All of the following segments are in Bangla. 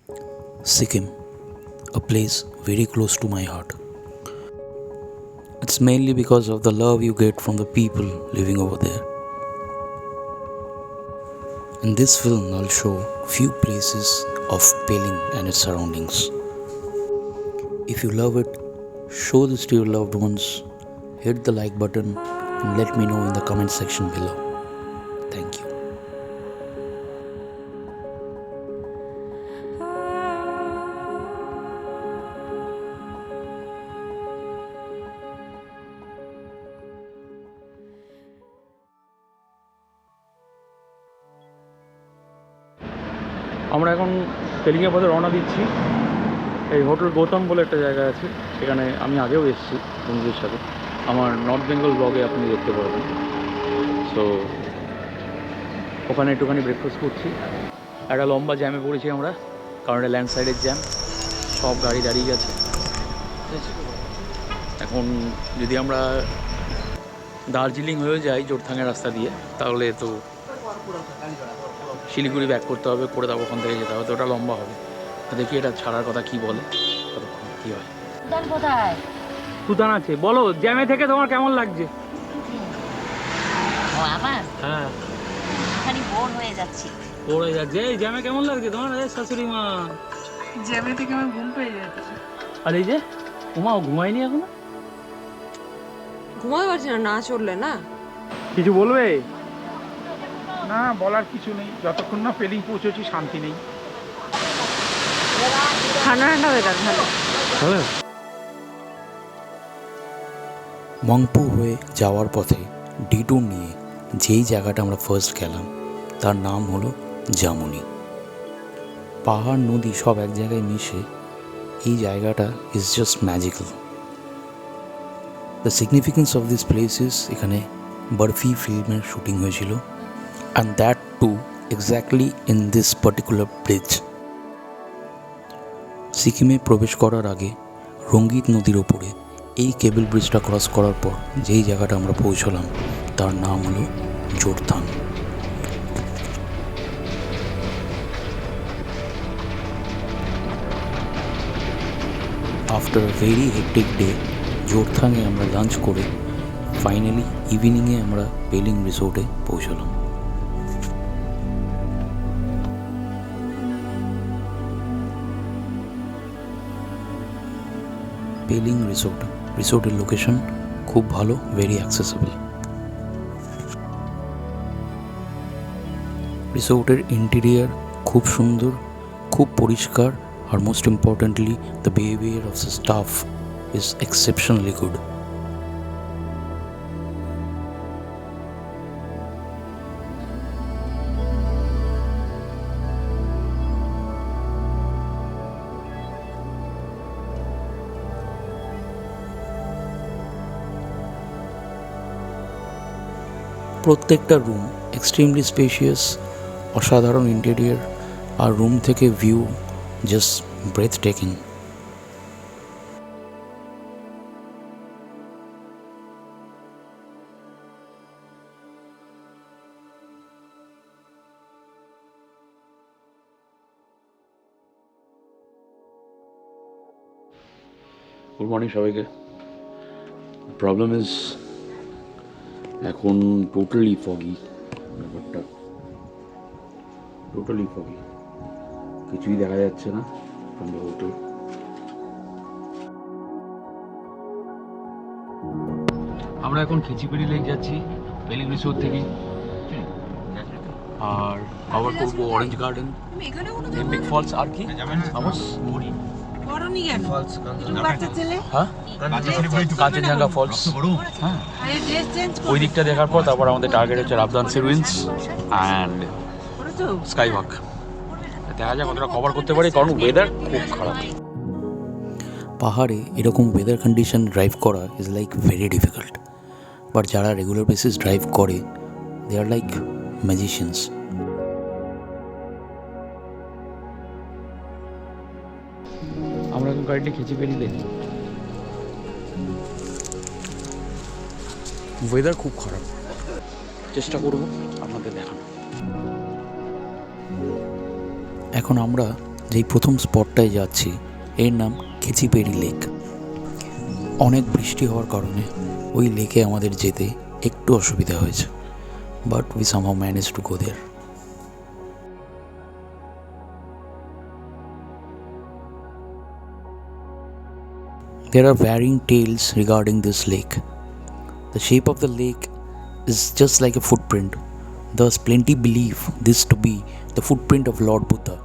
Sikkim, a place very close to my heart. It's mainly because of the love you get from the people living over there. In this film, I'll show few places of Peling and its surroundings. If you love it, show this to your loved ones, hit the like button, and let me know in the comment section below. Thank you. আমরা এখন পেলিংয়ের পথে রওনা দিচ্ছি। এই হোটেল গৌতম বলে একটা জায়গা আছে, সেখানে আমি আগেও এসেছি বন্ধুদের সাথে। আমার নর্থ বেঙ্গল ব্লগে আপনি দেখতে পারবেন। সো ওখানে একটুখানি ব্রেকফাস্ট করছি। একটা লম্বা জ্যামে পড়েছি আমরা, কারণ এটা ল্যান্ডস্লাইডের জ্যাম, সব গাড়ি দাঁড়িয়ে গেছে। এখন যদি আমরা দার্জিলিং হয়ে যাই জোরথাঙের রাস্তা দিয়ে, তাহলে তো শিলিগুড়ি ব্যাক করতে হবে, করে তারপর ওখান থেকে যেতে হবে, তো ওটা লম্বা হবে। দেখি এটা ছাড়ার কথা কি বলে, কতক্ষণ কী হয়। কোথায় সুদান আছে, বলো জ্যামে থেকে তোমার কেমন লাগছে? ও আমার হ্যাঁ, খালি বোর হয়ে যাচ্ছি। পড়ে যাচ্ছে। এই জ্যামে কেমন লাগছে তোমার? শাশুড়ি মা, জ্যামে থেকে আমার ঘুম পেয়ে যাচ্ছে। আর এই যে উমাও ঘুমায়নি এখনো? ঘুমাতে পারছি না, না চললে না। কিছু বলবে? না, বলার কিছু নেই। যতক্ষণ না পেলিং পৌঁছেছি শান্তি নেই। ঠান্ডা ঠান্ডা ওয়েদার ভালো। হ্যালো। মংপু হয়ে যাওয়ার পথে ডিটুর নিয়ে যেই জায়গাটা আমরা ফার্স্ট গেলাম তার নাম হলো জামুনি। পাহাড় নদী সব এক জায়গায় মিশে এই জায়গাটা is just magical. The significance of this place is এখানে বরফি ফিল্মের শুটিং হয়েছিল, and that too exactly in this particular bridge. সিকিমে প্রবেশ করার আগে রঙ্গিত নদীর ওপরে এই কেবল ব্রিজটা ক্রস করার পর যেই জায়গাটা আমরা পৌঁছলাম তার নাম হলো Jorethang. After a very hectic day জোরথাংয়ে আমরা লাঞ্চ করে ফাইনালি ইভিনিংয়ে আমরা পেলিং রিসোর্টে পৌঁছলাম। পেলিং রিসোর্টের লোকেশন খুব ভালো, ভেরি অ্যাক্সেসেবল। রিসোর্টের ইন্টেরিয়ার খুব সুন্দর, খুব পরিষ্কার, আর most importantly the behaviour of the staff is exceptionally good. প্রত্যেকটা রুম এক্সট্রিমলি স্পেশিয়াস, অসাধারণ ইন্টেরিয়ার, আর রুম থেকে view just breathtaking. Good morning সবাইকে। প্রবলেম ইজ এখন টোটালি ফগি, ব্যাপারটা টোটালি ফগি, কিছুই দেখা যাচ্ছে না ফ্রম দ্য হোটেল। আমরা এখন খিচিপিড়ি লেক যাচ্ছি পেলিং রিসোর্ট থেকে, আর কভার করবো অরেঞ্জ গার্ডেন, এপিক ফলস, আর কি আমস হ্যাঁ কাঞ্চনজঙ্ঘা ফলস। হ্যাঁ, ওই দিকটা দেখার পর তারপর আমাদের টার্গেট হচ্ছে রাবদানসি রুইন্স অ্যান্ড স্কাইওয়াক। দেখা যাক কতটা কভার করতে পারি, কারণ ওয়েদার খুব খারাপ। পাহাড়ে এরকম ওয়েদার কন্ডিশন ড্রাইভ করা is like very difficult, but যারা রেগুলার বেসিস ড্রাইভ করে দে আর লাইক ম্যাজিশিয়ানস। আমরা এখন গাড়িটি খিচিপিড়ি দেখি। ওয়েদার খুব খারাপ, চেষ্টা করব আপনাদের দেখানো। এখন আমরা যেই প্রথম স্পটটায় যাচ্ছি এর নাম কেচিপেরি লেক। অনেক বৃষ্টি হওয়ার কারণে ওই লেকে আমাদের যেতে একটু অসুবিধা হয়েছে, but we somehow manage to go there. There are varying tales regarding this lake. The shape of the lake is just like a footprint. Thus, plenty believe this to be the footprint of Lord Buddha.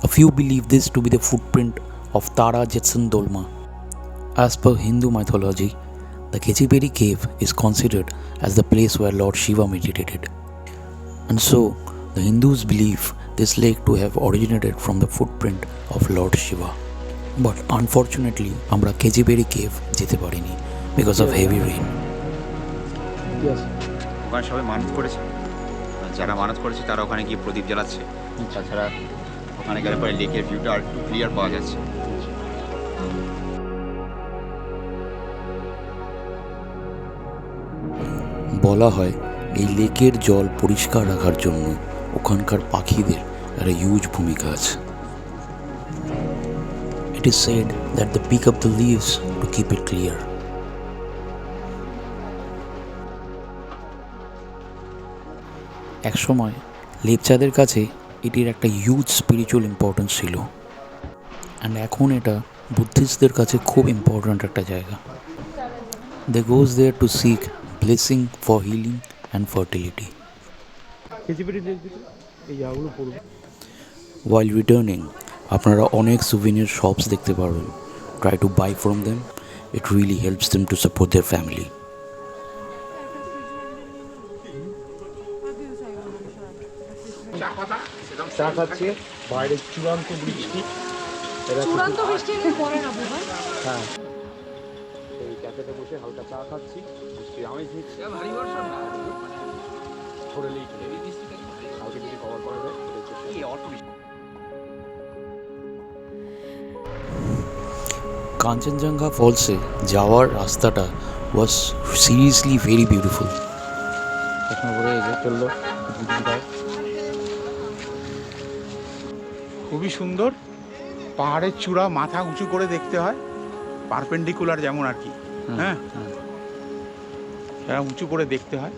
A few believe this to be the footprint of Tara Jetson Dolma. As per Hindu mythology, the Kechiperi cave is considered as the place where Lord Shiva meditated. And so, the Hindus believe this lake to have originated from the footprint of Lord Shiva. But unfortunately, আমরা Kechiperi cave যেতে পারিনি because of heavy rain. ওখানে সবাই মানত করেছে, যারা মানত করেছে তারা ওখানে গিয়ে প্রদীপ জ্বালাচ্ছে। তাছাড়া ওখানে গেলে পরে লেকের ভিউটা আর একটু ক্লিয়ার পাওয়া যাচ্ছে। বলা হয় এই লেকের জল পরিষ্কার রাখার জন্য ওখানকার পাখিদের একটা হিউজ ভূমিকা আছে। It is said that they pick up the leaves to keep it clear. একসময় লেপচাদের কাছে এটির একটা হিউজ স্পিরিচুয়াল ইম্পর্টেন্স ছিল, অ্যান্ড এখন এটা বুদ্ধিস্টদের কাছে খুব ইম্পর্ট্যান্ট একটা জায়গা। They goes there to seek blessing for healing and fertility. While returning, আপনারা অনেক সুভিনিয়ার শপস দেখতে পারবেন। Try to buy from them, it really helps them to support their family. চা খাচ্ছে, বাইরে চূড়ান্ত বৃষ্টি। চূড়ান্ত বৃষ্টি পড়ে না ভাই। হ্যাঁ, এই ক্যাফেতে বসে হালকা চা খাচ্ছি, বৃষ্টির আমেজ নিচ্ছি। ভারী বর্ষা না, ছড়লেই কালকে যদি কভার করা যায়। কাঞ্চনজঙ্ঘা ফলসে যাওয়ার রাস্তাটা ওয়াজ সিরিয়াসলি ভেরি বিউটিফুল। খুবই সুন্দর। পাহাড়ের চূড়া মাথা উঁচু করে দেখতে হয়, পারপেন্ডিকুলার যেমন আর কি। হ্যাঁ, উঁচু করে দেখতে হয়।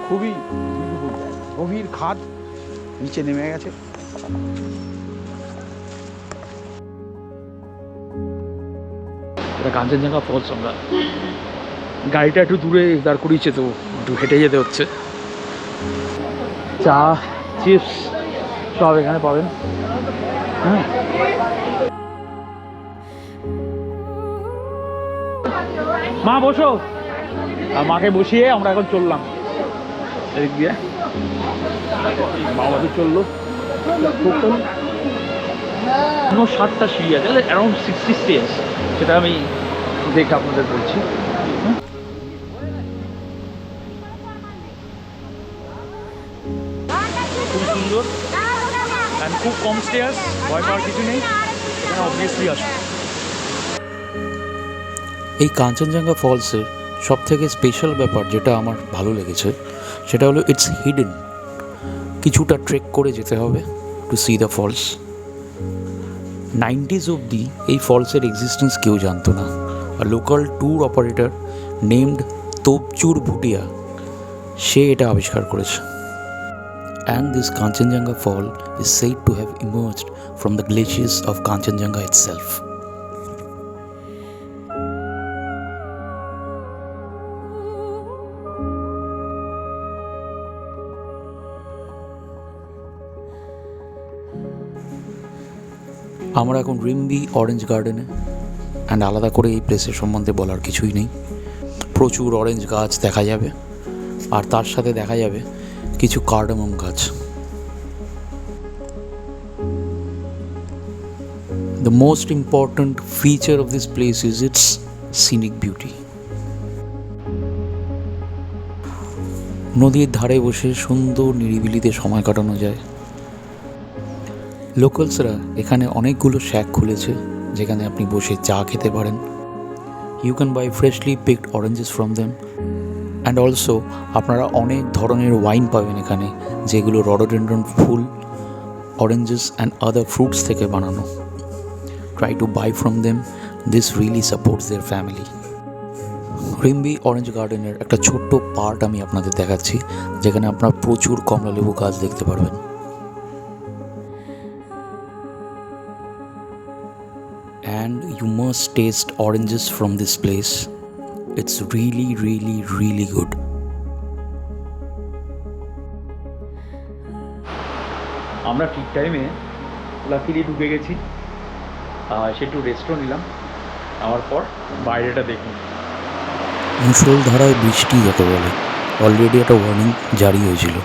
খুবই গভীর খাদ নিচে নেমে গেছে। এটা কাঞ্চনজঙ্ঘা ফলস। আমরা গাড়িটা একটু দূরে দাঁড় করিয়েছে, তো একটু হেঁটে যেতে হচ্ছে। চা, চিপস সব এখানে পাবেন। হ্যাঁ, মা বসো। আর মাকে বসিয়ে আমরা এখন চললাম এদিক দিয়ে। বাবাকে চললো। টোটাল 60টা সিঁড়ি আছে, অ্যারাউন্ড 60 স্টেজ। সেটা আমি দেখে আপনাদের বলছি। খুব সুন্দর অ্যান্ড খুব কম স্টেয়ার্স, ভয় পাওয়ার কিছু নেই। এখানে অবভিয়াসলি আসুন। এই কাঞ্চনজঙ্ঘা ফলসের সবথেকে স্পেশাল ব্যাপার যেটা আমার ভালো লেগেছে সেটা হলো ইটস হিডেন। কিছুটা ট্রেক করে যেতে হবে two C the false. 90s অবধি এই ফলসের এক্সিস্টেন্স কেউ জানতো না। আর local tour operator named Topchur Bhutia, সে এটা আবিষ্কার করেছে। And this Kanchenjunga fall is said to have emerged from the glaciers of Kanchenjunga itself. আমরা এখন রিম্বি অরেঞ্জ গার্ডেনে, অ্যান্ড আলাদা করে এই প্লেসের সম্বন্ধে বলার কিছুই নেই। প্রচুর অরেঞ্জ গাছ দেখা যাবে, আর তার সাথে দেখা যাবে কিছু কার্ডামম গাছ। The most important feature of this place is its scenic beauty. নদীর ধারে বসে সুন্দর নিরিবিলিতে সময় কাটানো যায়। লোকালসরা এখানে অনেকগুলো শ্যাক খুলেছে যেখানে আপনি বসে চা খেতে পারেন। You can buy freshly picked oranges from them, and also আপনারা অনেক ধরনের ওয়াইন পাবেন এখানে, যেগুলো রডোডেন্ড্রন ফুল অরেঞ্জেস অ্যান্ড আদার ফ্রুটস থেকে বানানো। Try to buy from them, this really supports their family. Rimbi orange গার্ডেনের একটা ছোট্ট পার্ট আমি আপনাদের দেখাচ্ছি, যেখানে আপনারা প্রচুর কমলালেবু গাছ দেখতে পারবেন। And you must taste oranges from this place. It's really, really, really good. আমরা ঠিক টাইমে লাকিলি ঢুকে গেছি, সে একটু রেস্টও নিলাম। আমার পর বাইরেটা দেখুন, মুষলধারায় বৃষ্টি যাকে বলে, অলরেডি একটা ওয়ার্নিং জারি হয়েছিল।